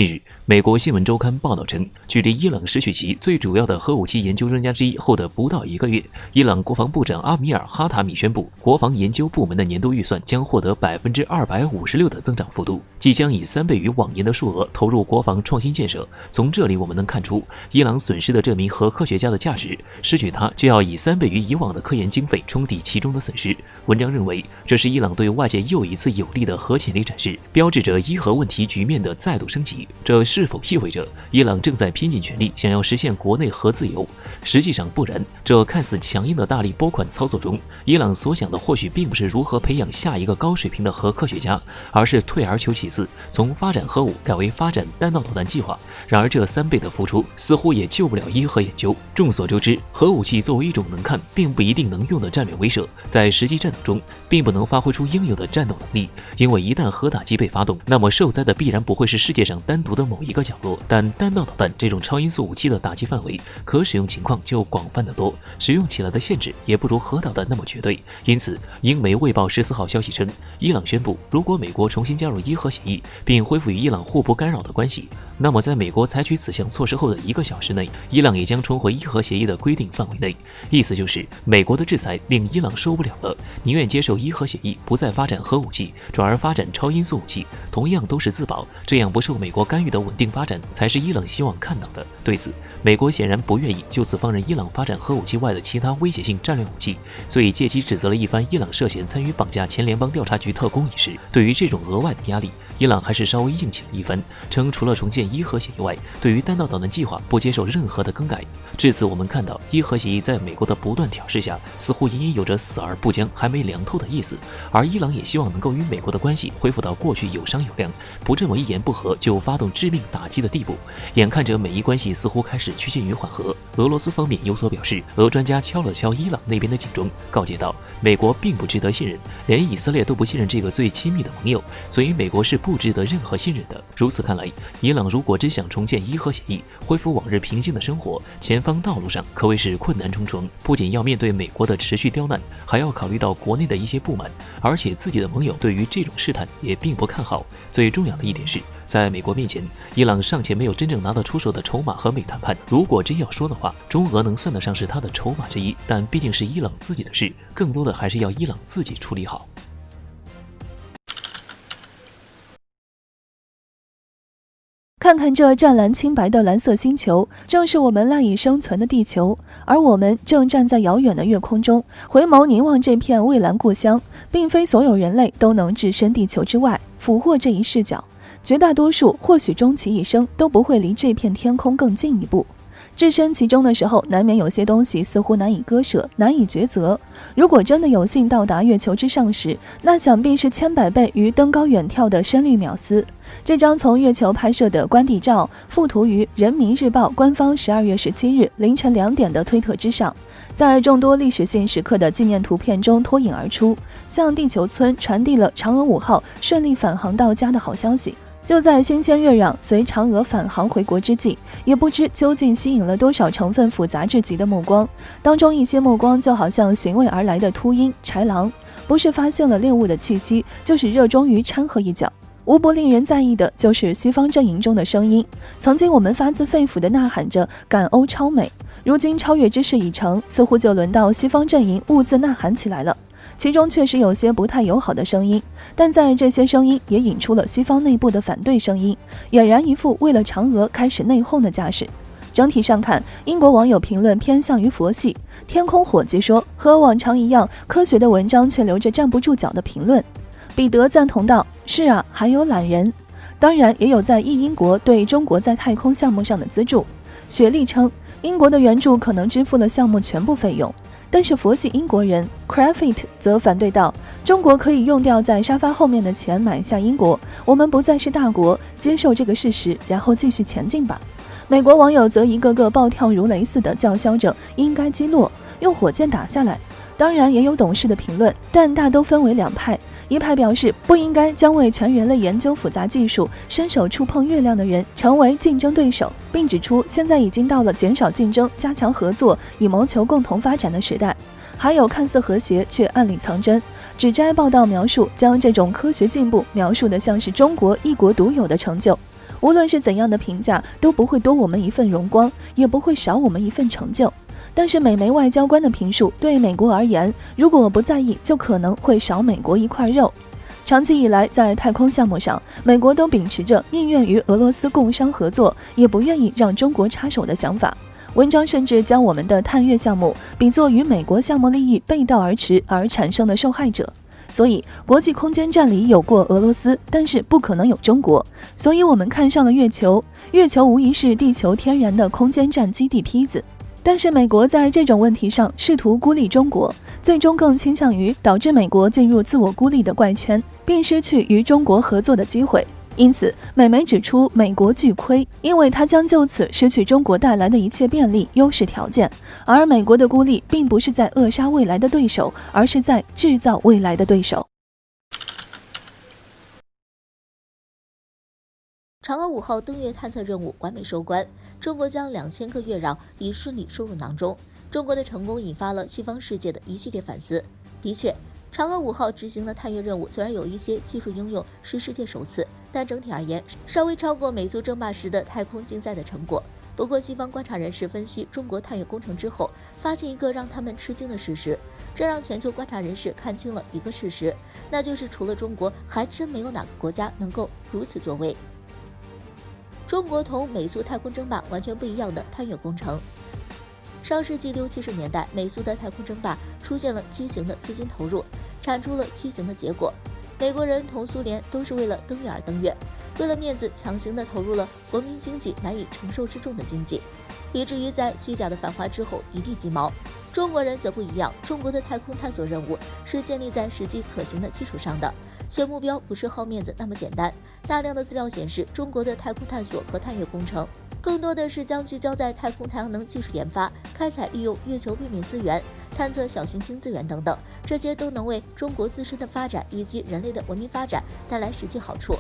近日，美国新闻周刊报道称，距离伊朗失去其最主要的核武器研究专家之一后的不到1个月，伊朗国防部长阿米尔·哈塔米宣布，国防研究部门的年度预算将获得256%的增长幅度，即将以3倍于往年的数额投入国防创新建设。从这里我们能看出，伊朗损失的这名核科学家的价值，失去他就要以3倍于以往的科研经费冲抵其中的损失。文章认为，这是伊朗对外界又一次有力的核潜力展示，标志着伊核问题局面的再度升级。这是否意味着伊朗正在拼尽全力想要实现国内核自由？实际上不然，这看似强硬的大力拨款操作中，伊朗所想的或许并不是如何培养下一个高水平的核科学家，而是退而求其次，从发展核武改为发展弹道导弹计划。然而这3倍的付出似乎也救不了伊核研究。众所周知，核武器作为一种能看并不一定能用的战略威慑，在实际战斗中并不能发挥出应有的战斗能力，因为一旦核打击被发动，那么受灾的必然不会是世界上单独的某一个角落。但弹道导弹这种超音速武器的打击范围可使用情况就广泛得多，使用起来的限制也不如核导弹那么绝对。因此，英媒《卫报》14号消息称，伊朗宣布，如果美国重新加入伊核协议，并恢复与伊朗互不干扰的关系，那么在美国采取此项措施后的1个小时内，伊朗也将重回伊核协议的规定范围内。意思就是，美国的制裁令伊朗受不了了，宁愿接受伊核协议，不再发展核武器，转而发展超音速武器，同样都是自保，这样不受美国干预的稳定发展才是伊朗希望看到的。对此，美国显然不愿意就此放任伊朗发展核武器外的其他威胁性战略武器，所以借机指责了一番伊朗涉嫌参与绑架前联邦调查局特工一事。对于这种额外的压力，伊朗还是稍微硬气了一番，称除了重建伊核协议外，对于弹道导弹计划不接受任何的更改。至此，我们看到伊核协议在美国的不断挑事下，似乎隐隐有着死而不僵、还没凉透的意思。而伊朗也希望能够与美国的关系恢复到过去有商有量，不这么一言不合就发动致命打击的地步。眼看着美伊关系似乎开始趋近于缓和，俄罗斯方面有所表示，俄专家敲了敲伊朗那边的警钟，告诫道，美国并不值得信任，连以色列都不信任这个最亲密的盟友，所以美国是不值得任何信任的。如此看来，伊朗如果真想重建伊核协议，恢复往日平静的生活，前方道路上可谓是困难重重，不仅要面对美国的持续刁难，还要考虑到国内的一些不满，而且自己的盟友对于这种试探也并不看好。最重要的一点是，在美国面前，伊朗尚且没有真正拿得出手的筹码和美谈判。如果真要说的话，中俄能算得上是他的筹码之一，但毕竟是伊朗自己的事，更多的还是要伊朗自己处理好。看看这湛蓝清白的蓝色星球，正是我们赖以生存的地球，而我们正站在遥远的月空中，回眸凝望这片蔚蓝故乡。并非所有人类都能置身地球之外，俘获这一视角，绝大多数或许终其一生都不会离这片天空更近一步。置身其中的时候，难免有些东西似乎难以割舍，难以抉择。如果真的有幸到达月球之上时，那想必是千百倍于登高远眺的深绿渺丝。这张从月球拍摄的观地照附图于人民日报官方12月17日凌晨2点的推特之上，在众多历史性时刻的纪念图片中脱颖而出，向地球村传递了嫦娥5号顺利返航到家的好消息。就在新鲜月壤随嫦娥返航回国之际，也不知究竟吸引了多少成分复杂至极的目光。当中一些目光就好像寻味而来的秃鹰、豺狼，不是发现了猎物的气息，就是热衷于掺和一脚。无不令人在意的就是西方阵营中的声音。曾经我们发自肺腑地呐喊着赶欧超美，如今超越之势已成，似乎就轮到西方阵营兀自呐喊起来了。其中确实有些不太友好的声音，但在这些声音也引出了西方内部的反对声音，俨然一副为了嫦娥开始内讧的架势。整体上看，英国网友评论偏向于佛系，天空伙计说和往常一样，科学的文章却留着站不住脚的评论。彼得赞同道，是啊，还有懒人。当然也有在意英国对中国在太空项目上的资助。雪莉称，英国的援助可能支付了项目全部费用。但是佛系英国人 Craft 则反对道，中国可以用掉在沙发后面的钱买下英国，我们不再是大国，接受这个事实，然后继续前进吧。美国网友则一个个暴跳如雷似的叫嚣着应该击落，用火箭打下来。当然也有懂事的评论，但大都分为两派。一派表示不应该将为全人类研究复杂技术、伸手触碰月亮的人成为竞争对手，并指出现在已经到了减少竞争、加强合作，以谋求共同发展的时代。还有看似和谐却暗里藏针，只摘报道描述，将这种科学进步描述得像是中国一国独有的成就。无论是怎样的评价，都不会多我们一份荣光，也不会少我们一份成就。但是美媒外交官的评述对美国而言，如果不在意，就可能会少美国一块肉。长期以来，在太空项目上，美国都秉持着宁愿与俄罗斯共商合作，也不愿意让中国插手的想法。文章甚至将我们的探月项目比作与美国项目利益背道而驰而产生的受害者。所以，国际空间站里有过俄罗斯，但是不可能有中国。所以我们看上了月球，月球无疑是地球天然的空间站基地坯子。但是美国在这种问题上试图孤立中国，最终更倾向于导致美国进入自我孤立的怪圈，并失去与中国合作的机会。因此，美媒指出美国巨亏，因为它将就此失去中国带来的一切便利、优势条件。而美国的孤立并不是在扼杀未来的对手，而是在制造未来的对手。嫦娥5号登月探测任务完美收官，中国将2000个月壤已顺利收入囊中。中国的成功引发了西方世界的一系列反思。的确，嫦娥5号执行的探月任务虽然有一些技术应用是世界首次，但整体而言稍微超过美苏争霸时的太空竞赛的成果。不过，西方观察人士分析中国探月工程之后，发现一个让他们吃惊的事实，这让全球观察人士看清了一个事实，那就是除了中国，还真没有哪个国家能够如此作为。中国同美苏太空争霸完全不一样的探月工程。上世纪60、70年代，美苏的太空争霸出现了畸形的资金投入，产出了畸形的结果。美国人同苏联都是为了登月而登月，为了面子强行地投入了国民经济难以承受之重的经济，以至于在虚假的繁华之后一地鸡毛。中国人则不一样，中国的太空探索任务是建立在实际可行的基础上的，且目标不是好面子那么简单。大量的资料显示，中国的太空探索和探月工程更多的是将聚焦在太空太阳能技术研发、开采利用月球背面资源、探测小行星资源等等，这些都能为中国自身的发展以及人类的文明发展带来实际好处。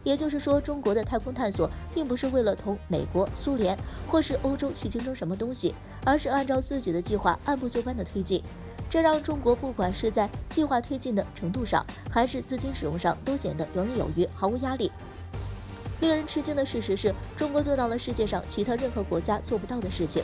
也就是说，中国的太空探索并不是为了同美国、苏联或是欧洲去竞争什么东西，而是按照自己的计划按部就班的推进。这让中国不管是在计划推进的程度上，还是资金使用上，都显得游刃有余，毫无压力。令人吃惊的事实是，中国做到了世界上其他任何国家做不到的事情。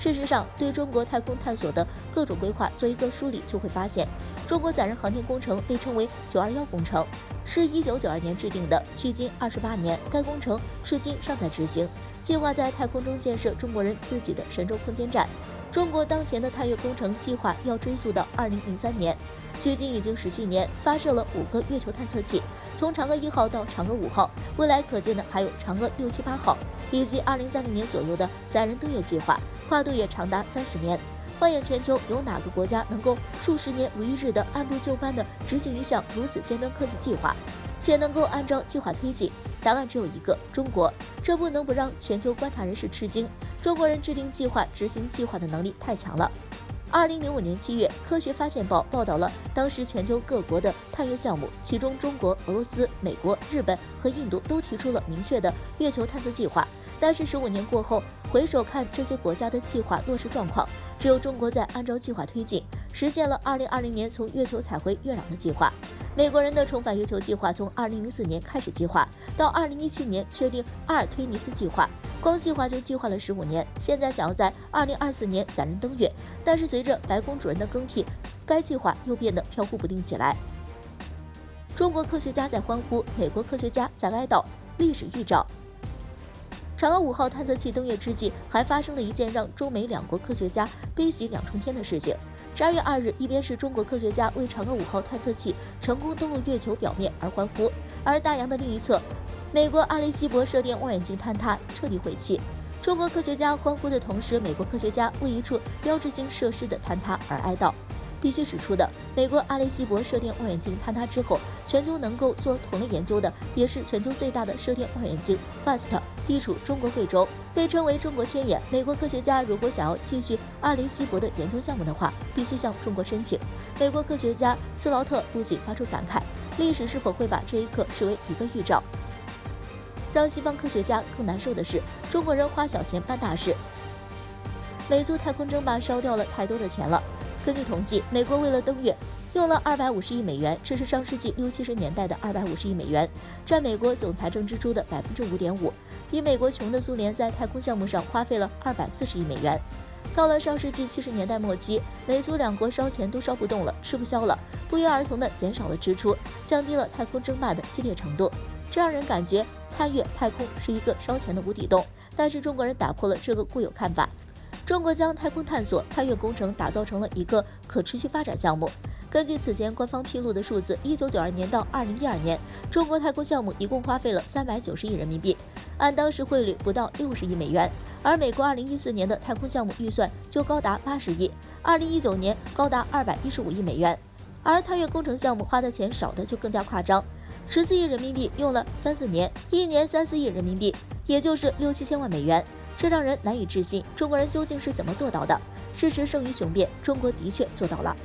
事实上，对中国太空探索的各种规划做一个梳理，就会发现，中国载人航天工程被称为921工程，是1992年制定的，距今28年，该工程至今尚在执行，计划在太空中建设中国人自己的神舟空间站。中国当前的探月工程计划要追溯到2003年，距今已经17年，发射了5个月球探测器，从嫦娥1号到嫦娥5号，未来可见的还有嫦娥6、7、8号，以及2030年左右的载人登月计划，跨度也长达30年。放眼全球，有哪个国家能够数十年如一日的按部就班的执行一项如此尖端科技计划，且能够按照计划推进？答案只有一个：中国。这不能不让全球观察人士吃惊，中国人制定计划、执行计划的能力太强了。2005年7月，《科学发现报》报道了当时全球各国的探月项目，其中中国、俄罗斯、美国、日本和印度都提出了明确的月球探测计划。但是15年过后，回首看这些国家的计划落实状况，只有中国在按照计划推进，实现了2020年从月球采回月壤的计划。美国人的重返月球计划从2004年开始计划，到2017年确定阿尔忒弥斯计划，光计划就计划了15年。现在想要在2024年载人登月，但是随着白宫主任的更替，该计划又变得飘忽不定起来。中国科学家在欢呼，美国科学家在哀悼，历史预兆。嫦娥5号探测器登月之际，还发生了一件让中美两国科学家悲喜两重天的事情。12月2日，一边是中国科学家为嫦娥5号探测器成功登陆月球表面而欢呼，而大洋的另一侧，美国阿雷西博射电望远镜坍塌，彻底毁弃。中国科学家欢呼的同时，美国科学家为一处标志性设施的坍塌而哀悼。必须指出的，美国阿雷西博射电望远镜坍塌之后，全球能够做同类研究的，也是全球最大的射电望远镜 FAST 地处中国贵州，被称为中国天眼。美国科学家如果想要继续阿雷西博的研究项目的话，必须向中国申请。美国科学家斯劳特不仅发出感慨，历史是否会把这一刻视为一个预兆？让西方科学家更难受的是，中国人花小钱办大事。美苏太空争霸烧掉了太多的钱了。根据统计，美国为了登月，用了250亿美元，这是上世纪60、70年代的250亿美元，占美国总财政支出的5.5%，比美国穷的苏联在太空项目上花费了240亿美元。到了上世纪70年代末期，美苏两国烧钱都烧不动了，吃不消了，不约而同地减少了支出，降低了太空争霸的激烈程度，这让人感觉探月太空是一个烧钱的无底洞。但是中国人打破了这个固有看法，中国将太空探索、探月工程打造成了一个可持续发展项目。根据此前官方披露的数字，1992年到2012年，中国太空项目一共花费了390亿人民币，按当时汇率不到60亿美元。而美国2014年的太空项目预算就高达80亿，2019年高达215亿美元。而探月工程项目花的钱少的就更加夸张，14亿人民币用了3-4年，一年3-4亿人民币，也就是6-7千万美元，这让人难以置信，中国人究竟是怎么做到的？事实胜于雄辩，中国的确做到了。